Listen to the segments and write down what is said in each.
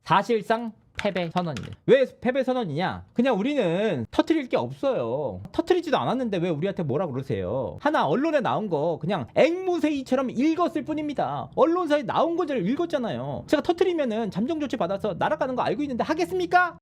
사실상 패배 선언입니다. 왜 패배 선언이냐? 그냥 우리는 터트릴 게 없어요. 터트리지도 않았는데 왜 우리한테 뭐라 그러세요? 하나 언론에 나온 거 그냥 앵무새이처럼 읽었을 뿐입니다. 언론사에 나온 거를 읽었잖아요. 제가 터트리면은 잠정 조치 받아서 날아가는 거 알고 있는데 하겠습니까?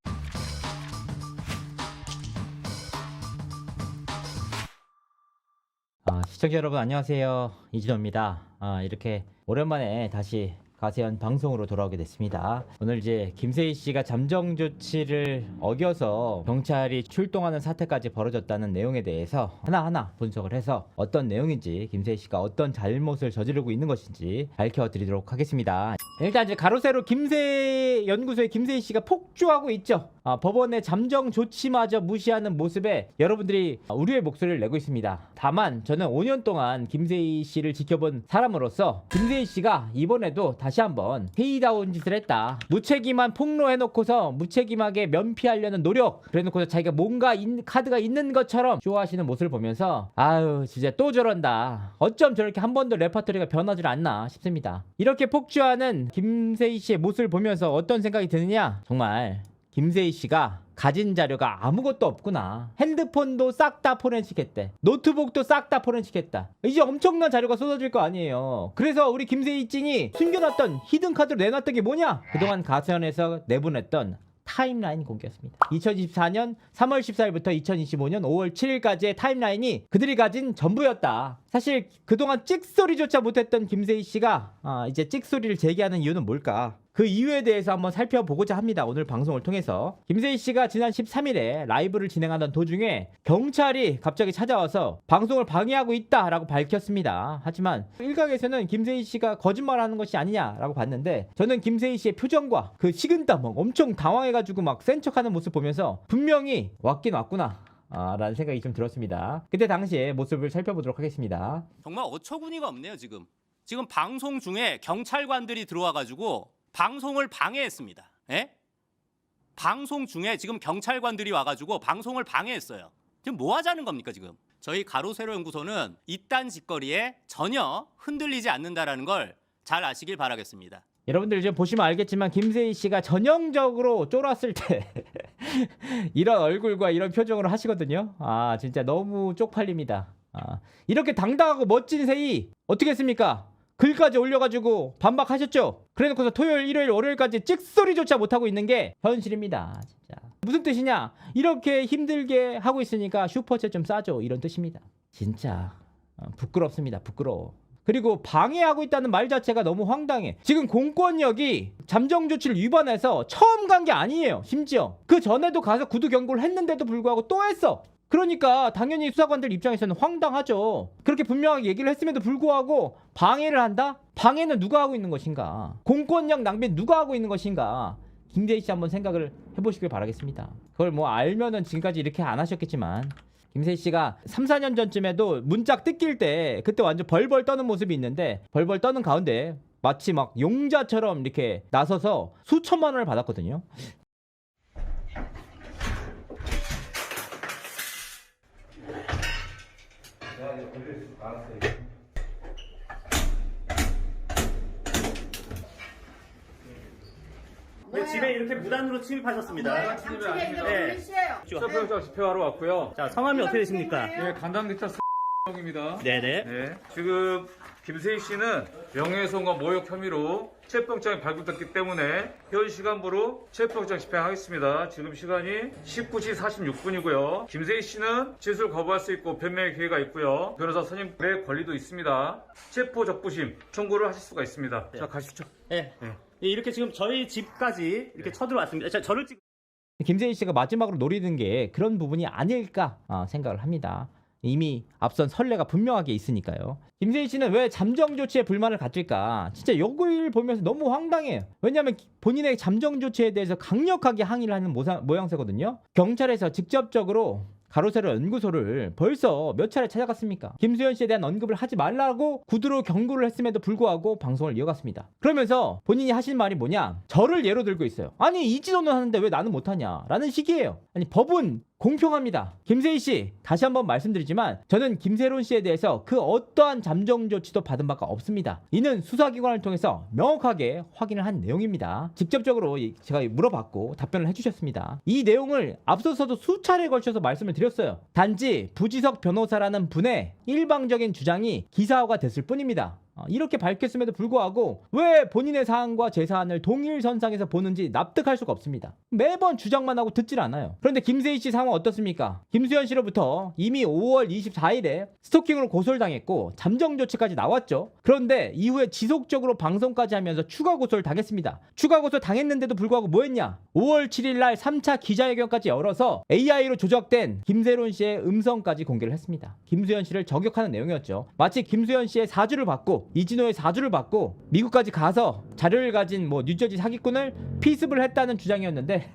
시청자 여러분 안녕하세요. 이진호입니다. 이렇게 오랜만에 다시 가세현 방송으로 돌아오게 됐습니다. 오늘 이제 김세희 씨가 잠정 조치를 어겨서 경찰이 출동하는 사태까지 벌어졌다는 내용에 대해서 하나하나 분석을 해서 어떤 내용인지, 김세희 씨가 어떤 잘못을 저지르고 있는 것인지 밝혀드리도록 하겠습니다. 일단 이제 가로세로 김세희 연구소의 김세희 씨가 폭주하고 있죠. 법원의 잠정 조치마저 무시하는 모습에 여러분들이 우려의 목소리를 내고 있습니다. 다만 저는 5년 동안 김세희 씨를 지켜본 사람으로서 김세희 씨가 이번에도 다시 한번 회의다운 짓을 했다. 무책임한 폭로해놓고서 무책임하게 면피하려는 노력, 그래놓고서 자기가 뭔가 카드가 있는 것처럼 쇼하시는 모습을 보면서 아유 진짜 또 저런다. 어쩜 저렇게 한 번도 레퍼토리가 변하지 않나 싶습니다. 이렇게 폭주하는 김세희 씨의 모습을 보면서 어떤 생각이 드느냐, 정말 김세희 씨가 가진 자료가 아무것도 없구나. 핸드폰도 싹 다 포렌식했대. 노트북도 싹 다 포렌식했다. 이제 엄청난 자료가 쏟아질 거 아니에요. 그래서 우리 김세희 찐이 숨겨놨던 히든카드로 내놨던 게 뭐냐? 그동안 가세현에서 내보냈던 타임라인 공개였습니다. 2024년 3월 14일부터 2025년 5월 7일까지의 타임라인이 그들이 가진 전부였다. 사실 그동안 찍소리조차 못했던 김세희 씨가 이제 찍소리를 제기하는 이유는 뭘까? 그 이유에 대해서 한번 살펴보고자 합니다. 오늘 방송을 통해서. 김세희 씨가 지난 13일에 라이브를 진행하던 도중에 경찰이 갑자기 찾아와서 방송을 방해하고 있다라고 밝혔습니다. 하지만 일각에서는 김세희 씨가 거짓말하는 것이 아니냐라고 봤는데, 저는 김세희 씨의 표정과 그 식은땀 엄청 당황해가지고 막 센 척하는 모습 보면서 분명히 왔긴 왔구나 라는 생각이 좀 들었습니다. 그때 당시의 모습을 살펴보도록 하겠습니다. 정말 어처구니가 없네요. 지금 방송 중에 경찰관들이 들어와가지고 방송을 방해했습니다. 예? 방송 중에 지금 경찰관들이 와가지고 방송을 방해했어요. 지금 뭐 하자는 겁니까 지금? 저희 가로세로 연구소는 이딴 짓거리에 전혀 흔들리지 않는다라는 걸 잘 아시길 바라겠습니다. 여러분들 이제 보시면 알겠지만 김세희 씨가 전형적으로 쫄았을 때 이런 얼굴과 이런 표정으로 하시거든요. 진짜 너무 쪽팔립니다. 이렇게 당당하고 멋진 세희 어떻게 했습니까? 글까지 올려가지고 반박하셨죠? 그래놓고서 토요일, 일요일, 월요일까지 찍소리조차 못하고 있는 게 현실입니다. 진짜 무슨 뜻이냐? 이렇게 힘들게 하고 있으니까 슈퍼챗 좀 싸줘, 이런 뜻입니다. 진짜 부끄럽습니다. 부끄러워. 그리고 방해하고 있다는 말 자체가 너무 황당해. 지금 공권력이 잠정 조치를 위반해서 처음 간 게 아니에요. 심지어 그 전에도 가서 구두 경고를 했는데도 불구하고 또 했어. 그러니까 당연히 수사관들 입장에서는 황당하죠. 그렇게 분명하게 얘기를 했음에도 불구하고 방해를 한다? 방해는 누가 하고 있는 것인가? 공권력 낭비는 누가 하고 있는 것인가? 김세희 씨 한번 생각을 해보시길 바라겠습니다. 그걸 뭐 알면은 지금까지 이렇게 안 하셨겠지만, 김세희 씨가 3, 4년 전쯤에도 문짝 뜯길 때 그때 완전 벌벌 떠는 모습이 있는데, 벌벌 떠는 가운데 마치 막 용자처럼 이렇게 나서서 수천만 원을 받았거든요. 네, 집에 이렇게 무단으로 침입하셨습니다. 네. 수사평가 집행하러 왔고요. 자, 성함이 어떻게 되십니까? 네, 간당기차 입니다. 네네. 네, 지금 김세희 씨는 명예훼손과 모욕 혐의로 체포영장이 발부됐기 때문에 현 시간부로 체포영장 집행하겠습니다. 지금 시간이 19시 46분이고요. 김세희 씨는 진술 거부할 수 있고 변명의 기회가 있고요. 변호사 선임의 권리도 있습니다. 체포 적부심 청구를 하실 수가 있습니다. 네. 자, 가시죠. 네. 이렇게 지금 저희 집까지 이렇게 쳐들어왔습니다. 저를 김세희 씨가 마지막으로 노리는 게 그런 부분이 아닐까 생각을 합니다. 이미 앞선 선례가 분명하게 있으니까요. 김세희 씨는 왜 잠정 조치에 불만을 가질까? 진짜 요걸 보면서 너무 황당해요. 왜냐하면 본인의 잠정 조치에 대해서 강력하게 항의를 하는 모양새거든요. 경찰에서 직접적으로 가로세로 연구소를 벌써 몇 차례 찾아갔습니까? 김수현 씨에 대한 언급을 하지 말라고 구두로 경고를 했음에도 불구하고 방송을 이어갔습니다. 그러면서 본인이 하신 말이 뭐냐? 저를 예로 들고 있어요. 아니 이진호는 하는데 왜 나는 못하냐? 라는 식이에요. 아니 법은 공평합니다. 김세희 씨, 다시 한번 말씀드리지만 저는 김세론 씨에 대해서 그 어떠한 잠정 조치도 받은 바가 없습니다. 이는 수사기관을 통해서 명확하게 확인을 한 내용입니다. 직접적으로 제가 물어봤고 답변을 해주셨습니다. 이 내용을 앞서서도 수차례에 걸쳐서 말씀을 드렸어요. 단지 부지석 변호사라는 분의 일방적인 주장이 기사화가 됐을 뿐입니다. 이렇게 밝혔음에도 불구하고 왜 본인의 사안과 제 사안을 동일선상에서 보는지 납득할 수가 없습니다. 매번 주장만 하고 듣질 않아요. 그런데 김세희 씨 상황 어떻습니까? 김수현 씨로부터 이미 5월 24일에 스토킹으로 고소를 당했고 잠정 조치까지 나왔죠. 그런데 이후에 지속적으로 방송까지 하면서 추가 고소를 당했습니다. 추가 고소 당했는데도 불구하고 뭐 했냐? 5월 7일 날 3차 기자회견까지 열어서 AI로 조작된 김세론 씨의 음성까지 공개를 했습니다. 김수현 씨를 저격하는 내용이었죠. 마치 김수현 씨의 사주를 받고 이진호의 사주를 받고 미국까지 가서 자료를 가진 뉴저지 사기꾼을 피습을 했다는 주장이었는데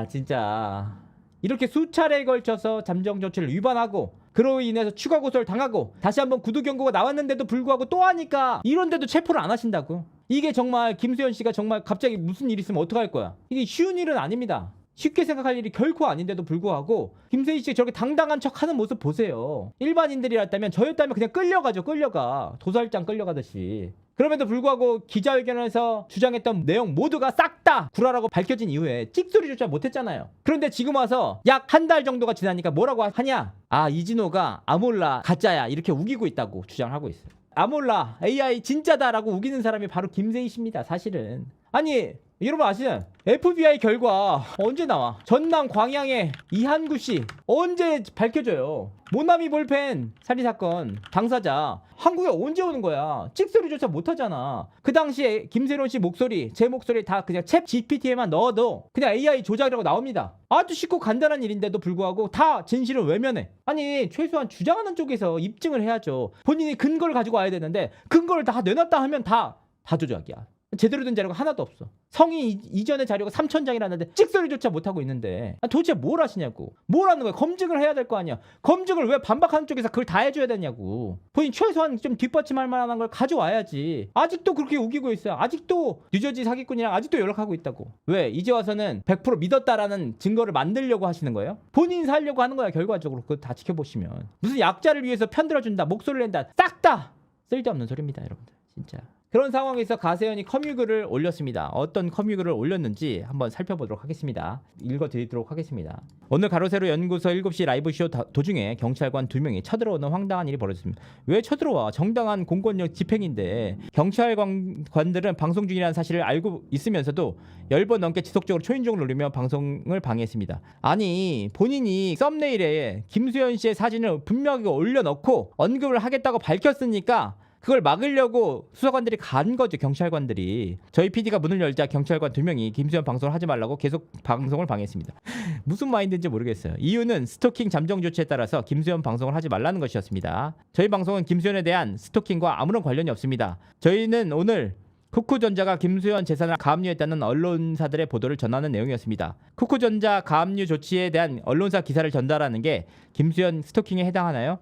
진짜 이렇게 수차례에 걸쳐서 잠정 조치를 위반하고 그로 인해서 추가 고소를 당하고 다시 한번 구두 경고가 나왔는데도 불구하고 또 하니까 이런데도 체포를 안 하신다고. 이게 정말 김수현 씨가 정말 갑자기 무슨 일 있으면 어떡할 거야. 이게 쉬운 일은 아닙니다. 쉽게 생각할 일이 결코 아닌데도 불구하고 김세희 씨 저렇게 당당한 척하는 모습 보세요. 일반인들이었다면 저였다면 그냥 끌려가 도살장 끌려가듯이. 그럼에도 불구하고 기자회견에서 주장했던 내용 모두가 싹 다 구라라고 밝혀진 이후에 찍소리조차 못했잖아요. 그런데 지금 와서 약 한 달 정도가 지나니까 뭐라고 하냐? 이진호가 아몰라 가짜야 이렇게 우기고 있다고 주장을 하고 있어요. 아몰라 AI 진짜다라고 우기는 사람이 바로 김세희 씨입니다. 사실은. 아니 여러분 아시죠? FBI 결과 언제 나와? 전남 광양의 이한구 씨 언제 밝혀져요? 모나미 볼펜 살인사건 당사자 한국에 언제 오는 거야? 찍소리조차 못하잖아. 그 당시에 김세론 씨 목소리, 제 목소리 다 그냥 챗 GPT에만 넣어도 그냥 AI 조작이라고 나옵니다. 아주 쉽고 간단한 일인데도 불구하고 다 진실을 외면해. 아니 최소한 주장하는 쪽에서 입증을 해야죠. 본인이 근거를 가지고 와야 되는데 근거를 다 내놨다 하면 다 조작이야. 제대로 된 자료가 하나도 없어. 성이 이전의 자료가 3,000장이라는데 찍소리조차 못하고 있는데 도대체 뭘 하시냐고. 뭘 하는 거야. 검증을 해야 될 거 아니야. 검증을 왜 반박하는 쪽에서 그걸 다 해줘야 되냐고. 본인 최소한 좀 뒷받침할 만한 걸 가져와야지. 아직도 그렇게 우기고 있어요. 아직도 뉴저지 사기꾼이랑 아직도 연락하고 있다고. 왜? 이제 와서는 100% 믿었다라는 증거를 만들려고 하시는 거예요? 본인 살려고 하는 거야 결과적으로. 그거 다 지켜보시면. 무슨 약자를 위해서 편들어준다, 목소리를 낸다, 싹 다 쓸데없는 소리입니다 여러분들. 진짜. 그런 상황에서 가세현이 커뮤글을 올렸습니다. 어떤 커뮤글을 올렸는지 한번 살펴보도록 하겠습니다. 읽어드리도록 하겠습니다. 오늘 가로세로 연구소 7시 라이브쇼 도중에 경찰관 2명이 쳐들어오는 황당한 일이 벌어졌습니다. 왜 쳐들어와? 정당한 공권력 집행인데. 경찰관들은 방송 중이라는 사실을 알고 있으면서도 10번 넘게 지속적으로 초인종을 누르며 방송을 방해했습니다. 아니 본인이 썸네일에 김수현 씨의 사진을 분명하게 올려놓고 언급을 하겠다고 밝혔으니까 그걸 막으려고 수사관들이 간 거죠. 경찰관들이. 저희 PD가 문을 열자 경찰관 2명이 김수현 방송을 하지 말라고 계속 방송을 방해했습니다. 무슨 마인드인지 모르겠어요. 이유는 스토킹 잠정 조치에 따라서 김수현 방송을 하지 말라는 것이었습니다. 저희 방송은 김수현에 대한 스토킹과 아무런 관련이 없습니다. 저희는 오늘 쿠쿠전자가 김수현 재산을 가압류했다는 언론사들의 보도를 전하는 내용이었습니다. 쿠쿠전자 가압류 조치에 대한 언론사 기사를 전달하는 게 김수현 스토킹에 해당하나요?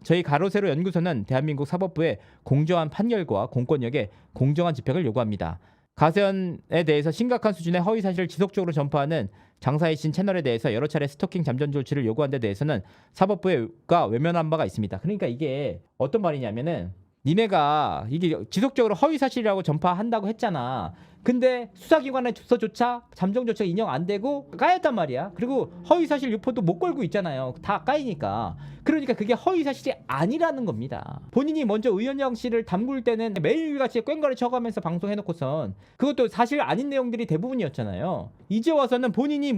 저희 가로세로 연구소는 대한민국 사법부의 공정한 판결과 공권력의 공정한 집행을 요구합니다. 가세현에 대해서 심각한 수준의 허위 사실을 지속적으로 전파하는 장사의 신 채널에 대해서 여러 차례 스토킹 잠정 조치를 요구한 데 대해서는 사법부가 외면한 바가 있습니다. 그러니까 이게 어떤 말이냐면은 니네가 이게 지속적으로 허위 사실이라고 전파한다고 했잖아. 근데 수사기관에서조차 잠정 조치가 인정 안 되고 까였단 말이야. 그리고 허위 사실 유포도 못 걸고 있잖아요. 다 까이니까. 그러니까 그게 허위 사실이 아니라는 겁니다. 본인이 먼저 의원영 씨를 담글 때는 매일같이 꽹과를 쳐가면서 방송해놓고선 그것도 사실 아닌 내용들이 대부분이었잖아요. 이제 와서는 본인이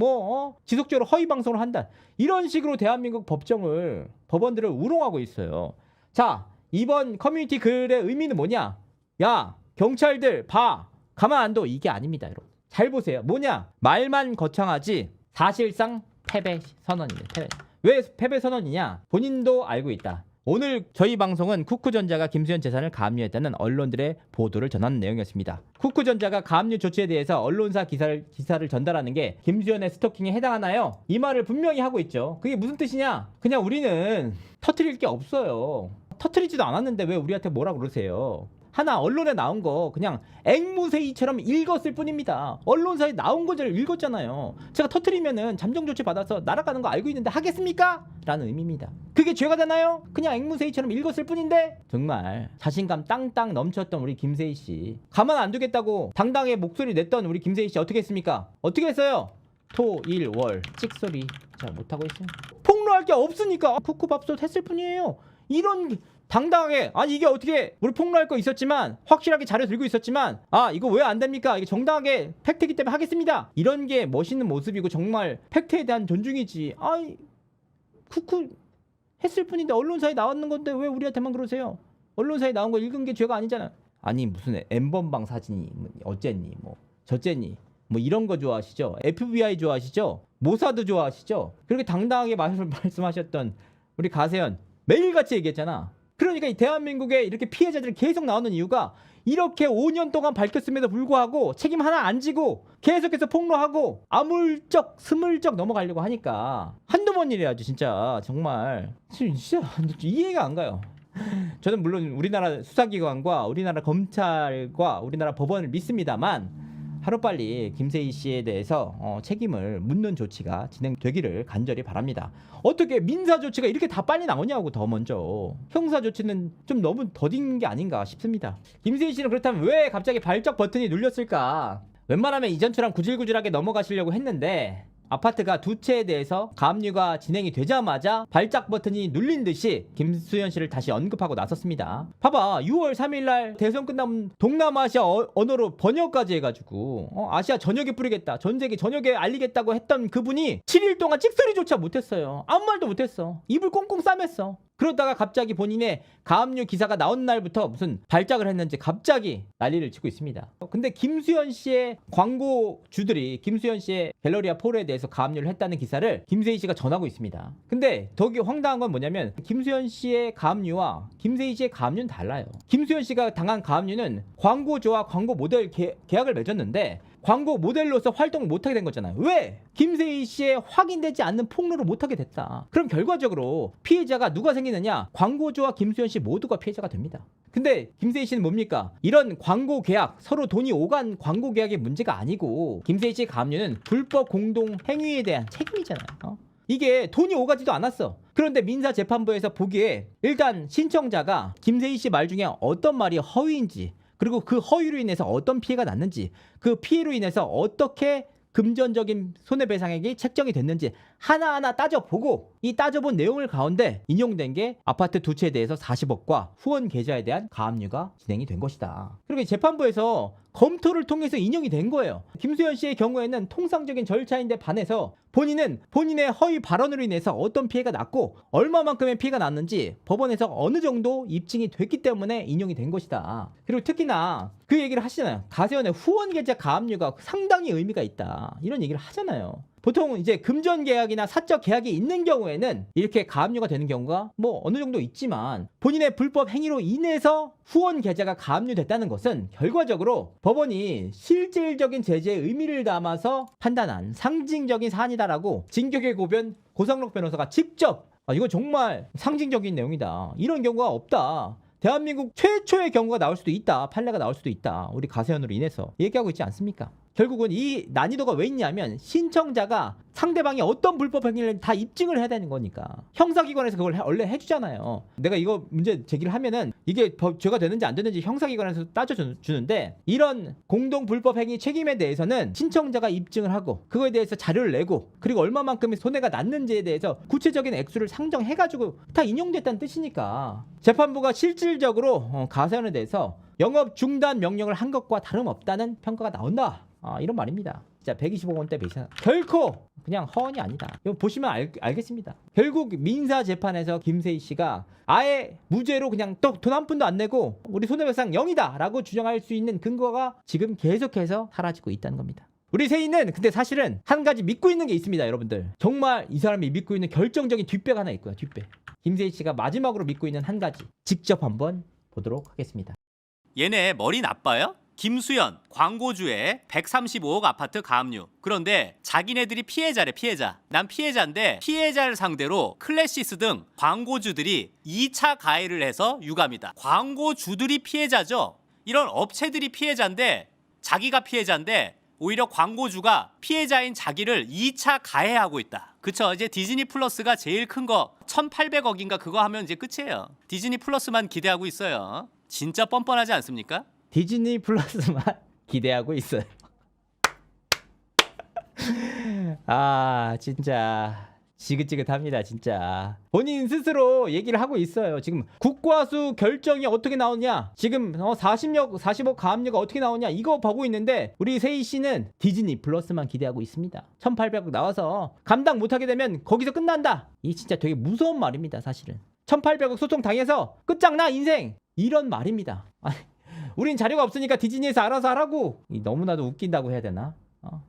지속적으로 허위 방송을 한다. 이런 식으로 대한민국 법원들을 우롱하고 있어요. 자, 이번 커뮤니티 글의 의미는 뭐냐? 야, 경찰들 봐. 가만 안 둬. 이게 아닙니다, 여러분. 잘 보세요. 뭐냐? 말만 거창하지 사실상 패배 선언입니다. 왜 패배 선언이냐? 본인도 알고 있다. 오늘 저희 방송은 쿠쿠전자가 김수현 재산을 가압류했다는 언론들의 보도를 전하는 내용이었습니다. 쿠쿠전자가 가압류 조치에 대해서 언론사 기사를 전달하는 게 김수현의 스토킹에 해당하나요? 이 말을 분명히 하고 있죠. 그게 무슨 뜻이냐? 그냥 우리는 터뜨릴 게 없어요. 터뜨리지도 않았는데 왜 우리한테 뭐라 그러세요? 하나 언론에 나온 거 그냥 앵무새이처럼 읽었을 뿐입니다. 언론사에 나온 거를 읽었잖아요. 제가 터트리면은 잠정 조치 받아서 날아가는 거 알고 있는데 하겠습니까? 라는 의미입니다. 그게 죄가 되나요? 그냥 앵무새이처럼 읽었을 뿐인데 정말 자신감 땅땅 넘쳤던 우리 김세희 씨, 가만 안 두겠다고 당당하게 목소리 냈던 우리 김세희 씨 어떻게 했습니까? 어떻게 했어요? 토, 일, 월 찍소리 잘 못하고 있어요. 폭로할 게 없으니까 쿠쿠밥솥 했을 뿐이에요. 이런 당당하게, 아니 이게 어떻게, 우리 폭로할 거 있었지만 확실하게 자료 들고 있었지만 아 이거 왜 안 됩니까? 이게 정당하게 팩트이기 때문에 하겠습니다. 이런 게 멋있는 모습이고 정말 팩트에 대한 존중이지. 아이 쿠쿠 했을 뿐인데 언론사에 나왔는 건데 왜 우리한테만 그러세요? 언론사에 나온 거 읽은 게 죄가 아니잖아. 아니 무슨 N번방 사진이 어쨌니 뭐 저쨌니 뭐 이런 거 좋아하시죠? FBI 좋아하시죠? 모사드 좋아하시죠? 그렇게 당당하게 말씀하셨던 우리 가세현 매일같이 얘기했잖아. 그러니까 이 대한민국에 이렇게 피해자들이 계속 나오는 이유가 이렇게 5년 동안 밝혔음에도 불구하고 책임 하나 안 지고 계속해서 폭로하고 아물쩍 스물쩍 넘어가려고 하니까 한두 번 일이야지. 진짜 정말 진짜 이해가 안 가요. 저는 물론 우리나라 수사기관과 우리나라 검찰과 우리나라 법원을 믿습니다만 하루빨리 김세희 씨에 대해서 책임을 묻는 조치가 진행되기를 간절히 바랍니다. 어떻게 민사 조치가 이렇게 다 빨리 나오냐고. 더 먼저 형사 조치는 좀 너무 더딘 게 아닌가 싶습니다. 김세희 씨는 그렇다면 왜 갑자기 발작 버튼이 눌렸을까? 웬만하면 이전처럼 구질구질하게 넘어가시려고 했는데 아파트가 두 채에 대해서 가압류가 진행이 되자마자 발작 버튼이 눌린 듯이 김수현 씨를 다시 언급하고 나섰습니다. 봐봐, 6월 3일날 대선 끝나면 동남아시아 언어로 번역까지 해가지고 아시아 전역에 뿌리겠다, 전 세계 전역에 알리겠다고 했던 그분이 7일 동안 찍소리조차 못했어요. 아무 말도 못했어. 입을 꽁꽁 싸맸어. 그러다가 갑자기 본인의 가압류 기사가 나온 날부터 무슨 발작을 했는지 갑자기 난리를 치고 있습니다. 근데 김수현 씨의 광고주들이 김수현 씨의 갤러리아 포르에 대해서 가압류를 했다는 기사를 김세희 씨가 전하고 있습니다. 근데 더 황당한 건 뭐냐면 김수현 씨의 가압류와 김세희 씨의 가압류는 달라요. 김수현 씨가 당한 가압류는 광고주와 광고 모델 계약을 맺었는데 광고 모델로서 활동을 못하게 된 거잖아요. 왜? 김세희 씨의 확인되지 않는 폭로를 못하게 됐다. 그럼 결과적으로 피해자가 누가 생기느냐? 광고주와 김수현 씨 모두가 피해자가 됩니다. 근데 김세희 씨는 뭡니까? 이런 광고 계약, 서로 돈이 오간 광고 계약의 문제가 아니고 김세희 씨의 가압류는 불법 공동 행위에 대한 책임이잖아요. 이게 돈이 오가지도 않았어. 그런데 민사재판부에서 보기에 일단 신청자가 김세희 씨 말 중에 어떤 말이 허위인지, 그리고 그 허위로 인해서 어떤 피해가 났는지, 그 피해로 인해서 어떻게 금전적인 손해배상액이 책정이 됐는지 하나하나 따져보고, 이 따져본 내용을 가운데 인용된 게 아파트 두 채에 대해서 40억과 후원 계좌에 대한 가압류가 진행이 된 것이다. 그리고 재판부에서 검토를 통해서 인용이 된 거예요. 김수현 씨의 경우에는 통상적인 절차인데 반해서 본인은 본인의 허위 발언으로 인해서 어떤 피해가 났고 얼마만큼의 피해가 났는지 법원에서 어느 정도 입증이 됐기 때문에 인용이 된 것이다. 그리고 특히나 그 얘기를 하시잖아요. 가세현의 후원 계좌 가압류가 상당히 의미가 있다. 이런 얘기를 하잖아요. 보통 이제 금전 계약이나 사적 계약이 있는 경우에는 이렇게 가압류가 되는 경우가 뭐 어느 정도 있지만, 본인의 불법 행위로 인해서 후원 계좌가 가압류됐다는 것은 결과적으로 법원이 실질적인 제재에 의미를 담아서 판단한 상징적인 사안이다라고 진격의 고변 고상록 변호사가 직접 이거 정말 상징적인 내용이다, 이런 경우가 없다, 대한민국 최초의 경우가 나올 수도 있다, 판례가 나올 수도 있다, 우리 가세현으로 인해서 얘기하고 있지 않습니까? 결국은 이 난이도가 왜 있냐면 신청자가 상대방이 어떤 불법 행위를 다 입증을 해야 되는 거니까. 형사기관에서 그걸 원래 해주잖아요. 내가 이거 문제 제기를 하면은 이게 죄가 되는지 안 되는지 형사기관에서 따져주는데, 이런 공동 불법 행위 책임에 대해서는 신청자가 입증을 하고 그거에 대해서 자료를 내고, 그리고 얼마만큼의 손해가 났는지에 대해서 구체적인 액수를 상정해가지고 다 인용됐다는 뜻이니까 재판부가 실질적으로 가세현에 대해서 영업 중단 명령을 한 것과 다름없다는 평가가 나온다, 이런 말입니다. 진짜 125억 원대 배상 결코 그냥 허언이 아니다. 이거 보시면 알겠습니다. 결국 민사재판에서 김세희 씨가 아예 무죄로 그냥 또 돈 한 푼도 안 내고 우리 손해배상 0이다 라고 주장할 수 있는 근거가 지금 계속해서 사라지고 있다는 겁니다. 우리 세희는 근데 사실은 한 가지 믿고 있는 게 있습니다. 여러분들, 정말 이 사람이 믿고 있는 결정적인 뒷배가 하나 있고요. 뒷배. 김세희 씨가 마지막으로 믿고 있는 한 가지, 직접 한번 보도록 하겠습니다. 얘네 머리 나빠요? 김수현 광고주의 135억 아파트 가압류. 그런데 자기네들이 피해자래, 피해자. 난 피해자인데 피해자를 상대로 클래시스 등 광고주들이 2차 가해를 해서 유감이다. 광고주들이 피해자죠. 이런 업체들이 피해자인데 자기가 피해자인데 오히려 광고주가 피해자인 자기를 2차 가해하고 있다. 그쵸? 이제 디즈니 플러스가 제일 큰 거 1,800억인가 그거 하면 이제 끝이에요. 디즈니 플러스만 기대하고 있어요. 진짜 뻔뻔하지 않습니까? 디즈니 플러스만 기대하고 있어요. 아 진짜 지긋지긋합니다 진짜. 본인 스스로 얘기를 하고 있어요. 지금 국과수 결정이 어떻게 나오냐, 지금 40억 가압류가 어떻게 나오냐 이거 보고 있는데 우리 세희 씨는 디즈니 플러스만 기대하고 있습니다. 1,800억 나와서 감당 못하게 되면 거기서 끝난다. 이 진짜 되게 무서운 말입니다 사실은. 1,800억 소송 당해서 끝장나 인생 이런 말입니다. 아니, 우린 자료가 없으니까 디즈니에서 알아서 하라고. 너무나도 웃긴다고 해야 되나?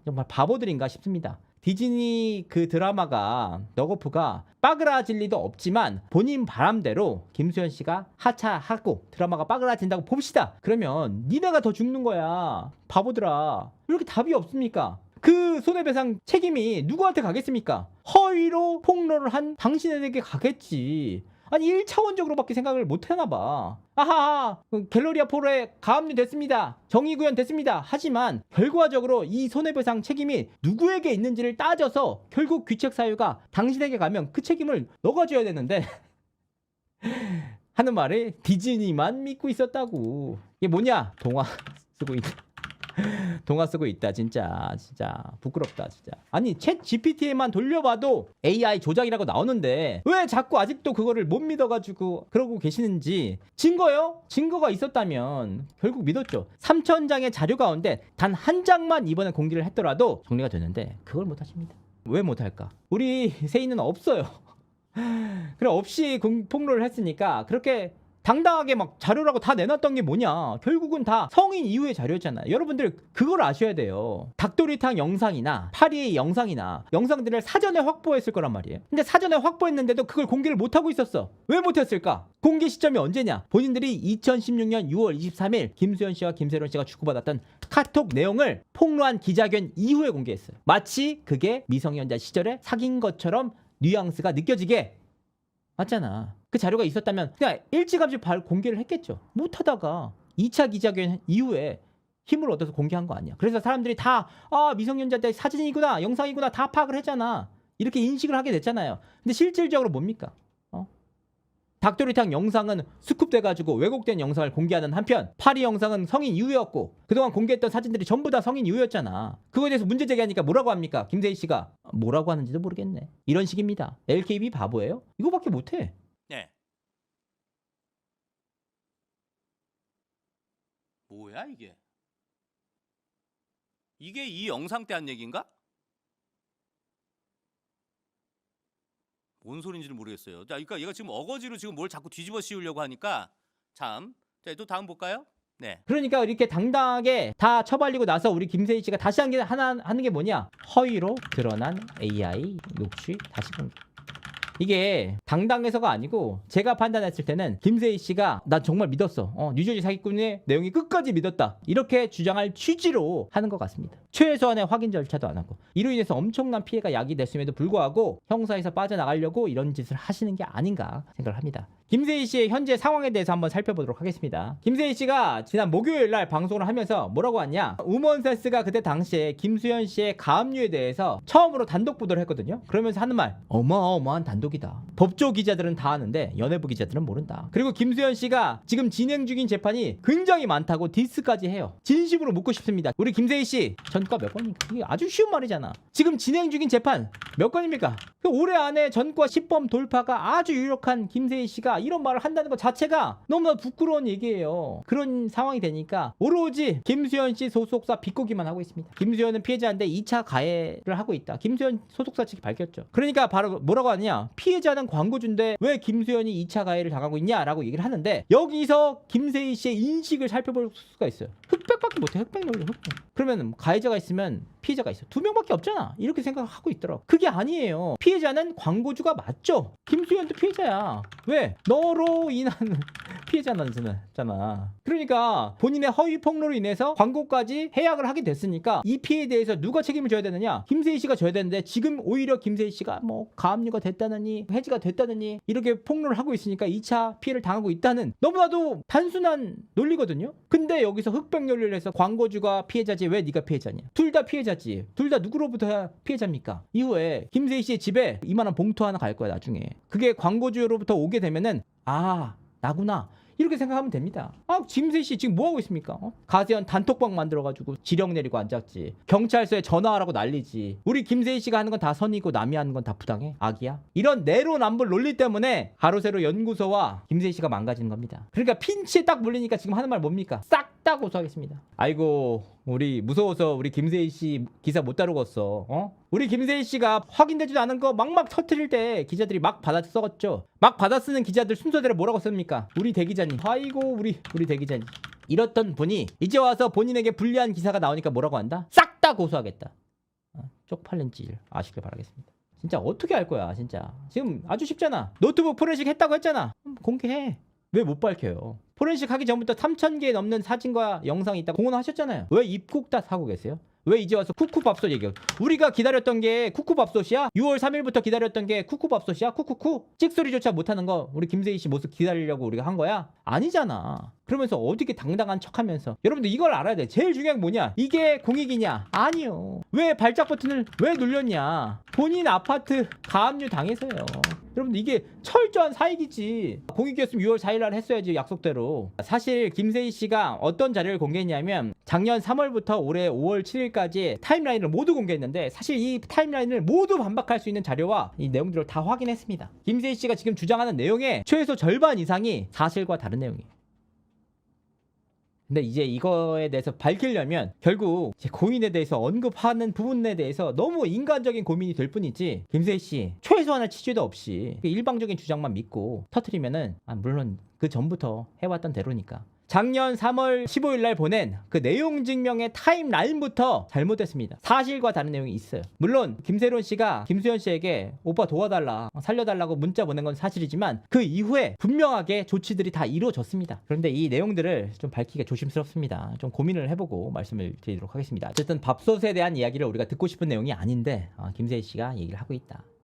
정말 바보들인가 싶습니다. 디즈니 그 드라마가 너거프가 빠그라질 리도 없지만 본인 바람대로 김수현 씨가 하차하고 드라마가 빠그라진다고 봅시다. 그러면 니네가 더 죽는 거야. 바보들아. 왜 이렇게 답이 없습니까? 그 손해배상 책임이 누구한테 가겠습니까? 허위로 폭로를 한 당신에게 가겠지. 아니 1차원적으로밖에 생각을 못하나 봐. 아하, 갤러리아 포로에 가압류 됐습니다. 정의구현 됐습니다. 하지만 결과적으로 이 손해배상 책임이 누구에게 있는지를 따져서 결국 귀책 사유가 당신에게 가면 그 책임을 너가 져야 되는데 하는 말에 디즈니만 믿고 있었다고. 이게 뭐냐? 동화 쓰고 있다. 진짜 부끄럽다 진짜. 아니 챗 GPT에만 돌려봐도 AI 조작이라고 나오는데 왜 자꾸 아직도 그거를 못 믿어가지고 그러고 계시는지. 증거가 있었다면 결국 믿었죠. 3,000장의 자료 가운데 단 한 장만 이번에 공개를 했더라도 정리가 되는데 그걸 못 하십니다. 왜 못할까? 우리 세이는 없어요. 그래 없이 폭로를 했으니까 그렇게 당당하게 막 자료라고 다 내놨던 게 뭐냐? 결국은 다 성인 이후의 자료였잖아요. 여러분들 그걸 아셔야 돼요. 닭도리탕 영상이나 파리의 영상이나 영상들을 사전에 확보했을 거란 말이에요. 근데 사전에 확보했는데도 그걸 공개를 못하고 있었어. 왜 못했을까? 공개 시점이 언제냐? 본인들이 2016년 6월 23일 김수현 씨와 김세론 씨가 주고받았던 카톡 내용을 폭로한 기자회견 이후에 공개했어요. 마치 그게 미성년자 시절에 사귄 것처럼 뉘앙스가 느껴지게. 맞잖아. 그 자료가 있었다면 그냥 일찌감치 공개를 했겠죠. 못하다가 2차 기자회견 이후에 힘을 얻어서 공개한 거 아니야. 그래서 사람들이 다 미성년자 때 사진이구나 영상이구나 다 파악을 했잖아. 이렇게 인식을 하게 됐잖아요. 근데 실질적으로 뭡니까? 닭도리탕 영상은 스쿱돼가지고 왜곡된 영상을 공개하는 한편 파리 영상은 성인 이후였고 그동안 공개했던 사진들이 전부 다 성인 이후였잖아. 그거에 대해서 문제 제기하니까 뭐라고 합니까? 김세희 씨가 뭐라고 하는지도 모르겠네. 이런 식입니다. LKB 바보예요? 이거밖에 못해. 네. 뭐야 이게? 이게 이 영상 때 한 얘기인가? 뭔 소린지는 모르겠어요. 자, 그러니까 얘가 지금 어거지로 지금 뭘 자꾸 뒤집어 씌우려고 하니까 참. 자, 또 다음 볼까요? 네. 그러니까 이렇게 당당하게 다 처발리고 나서 우리 김세희 씨가 다시 하는 게 뭐냐? 허위로 드러난 AI 녹취 다시 공개. 이게 당당해서가 아니고 제가 판단했을 때는 김세희 씨가 난 정말 믿었어. 뉴저지 사기꾼의 내용이 끝까지 믿었다. 이렇게 주장할 취지로 하는 것 같습니다. 최소한의 확인 절차도 안 하고 이로 인해서 엄청난 피해가 야기됐음에도 불구하고 형사에서 빠져나가려고 이런 짓을 하시는 게 아닌가 생각을 합니다. 김세희 씨의 현재 상황에 대해서 한번 살펴보도록 하겠습니다. 김세희 씨가 지난 목요일 날 방송을 하면서 뭐라고 하냐? 우먼센스가 그때 당시에 김수현 씨의 가압류에 대해서 처음으로 단독 보도를 했거든요. 그러면서 하는 말 어마어마한 단독이다. 법조 기자들은 다 아는데 연예부 기자들은 모른다. 그리고 김수현 씨가 지금 진행 중인 재판이 굉장히 많다고 디스까지 해요. 진심으로 묻고 싶습니다. 우리 김세희 씨 전과 몇 건입니까? 이게 아주 쉬운 말이잖아. 지금 진행 중인 재판 몇 건입니까? 올해 안에 전과 10범 돌파가 아주 유력한 김세희 씨가 이런 말을 한다는 것 자체가 너무나 부끄러운 얘기예요. 그런 상황이 되니까 오로지 김수현 씨 소속사 비꼬기만 하고 있습니다. 김수현은 피해자인데 2차 가해를 하고 있다. 김수현 소속사 측이 밝혔죠. 그러니까 바로 뭐라고 하느냐? 피해자는 광고주인데 왜 김수현이 2차 가해를 당하고 있냐라고 얘기를 하는데 여기서 김세희 씨의 인식을 살펴볼 수가 있어요. 흑백밖에 못해. 흑백 논리 흑백. 그러면 가해자가 있으면 피해자가 있어. 2명밖에 없잖아. 이렇게 생각하고 있더라고. 그게 아니에요. 피해자는 광고주가 맞죠. 김수현도 피해자야. 왜? 너로 인한 피해자잖아. 그러니까 본인의 허위 폭로로 인해서 광고까지 해약을 하게 됐으니까 이 피해에 대해서 누가 책임을 져야 되느냐? 김세희 씨가 져야 되는데 지금 오히려 김세희 씨가 뭐 가압류가 됐다느니 해지가 됐다느니 이렇게 폭로를 하고 있으니까 2차 피해를 당하고 있다는 너무나도 단순한 논리거든요. 근데 여기서 흑백 논리를 해서 광고주가 피해자지 왜 네가 피해자냐? 둘 다 피해자지. 둘 다 누구로부터 피해자입니까? 이후에 김세희 씨의 집에 이만한 봉투 하나 갈 거야 나중에. 그게 광고주로부터 오게 되면은 아 나구나 이렇게 생각하면 됩니다. 아 김세희 씨 지금 뭐 하고 있습니까? 가세현 단톡방 만들어가지고 지령 내리고 앉았지. 경찰서에 전화하라고 난리지. 우리 김세희 씨가 하는 건 다 선이고 남이 하는 건 다 부당해? 악이야? 이런 내로남불 논리 때문에 가로세로 연구소와 김세희 씨가 망가지는 겁니다. 그러니까 핀치에 딱 물리니까 지금 하는 말 뭡니까? 싹 다 고소하겠습니다. 아이고 우리 무서워서 우리 김세희 씨 기사 못 다루겠어. 우리 김세희 씨가 확인되지도 않은 거 막막 터트릴 때 기자들이 막 받아 써갔죠. 막 받아 쓰는 기자들 순서대로 뭐라고 씁니까? 우리 대기자님. 아이고 우리 대기자님. 이렇던 분이 이제 와서 본인에게 불리한 기사가 나오니까 뭐라고 한다? 싹 다 고소하겠다. 쪽팔린 질 아시길 바라겠습니다. 진짜 어떻게 할 거야 진짜. 지금 아주 쉽잖아. 노트북 포렌식 했다고 했잖아. 공개해. 왜 못 밝혀요? 포렌식 하기 전부터 3,000개 넘는 사진과 영상이 있다고 공언하셨잖아요. 왜 입국 다 사고 계세요? 왜 이제 와서 쿠쿠밥솥 얘기해요? 우리가 기다렸던 게 쿠쿠밥솥이야? 6월 3일부터 기다렸던 게 쿠쿠밥솥이야? 쿠쿠쿠? 찍소리조차 못하는 거 우리 김세희 씨 모습 기다리려고 우리가 한 거야? 아니잖아. 그러면서 어떻게 당당한 척하면서 여러분들 이걸 알아야 돼. 제일 중요한 게 뭐냐? 이게 공익이냐? 아니요. 왜 발작 버튼을 왜 눌렸냐? 본인 아파트 가압류 당해서요. 여러분들 이게 철저한 사익이지. 공익이었으면 6월 4일 날 했어야지 약속대로. 사실 김세희 씨가 어떤 자료를 공개했냐면 작년 3월부터 올해 5월 7일까지 타임라인을 모두 공개했는데 사실 이 타임라인을 모두 반박할 수 있는 자료와 이 내용들을 다 확인했습니다. 김세희 씨가 지금 주장하는 내용의 최소 절반 이상이 사실과 다른 내용이에요. 근데 이제 이거에 대해서 밝히려면 결국 제 고인에 대해서 언급하는 부분에 대해서 너무 인간적인 고민이 될 뿐이지 김세희 씨 최소한의 취재도 없이 일방적인 주장만 믿고 터트리면은 물론 그 전부터 해왔던 대로니까 작년 3월 15일 날 보낸 그 내용 증명의 타임라인부터 잘못됐습니다. 사실과 다른 내용이 있어요. 물론 김세론 씨가 김수현 씨에게 오빠 도와달라 살려달라고 문자 보낸 건 사실이지만 그 이후에 분명하게 조치들이 다 이루어졌습니다. 그런데 이 내용들을 좀 밝히기가 조심스럽습니다. 좀 고민을 해보고 말씀을 드리도록 하겠습니다. 어쨌든 밥솥에 대한 이야기를 우리가 듣고 싶은 내용이 아닌데 김세희 씨가 얘기를 하고 있다.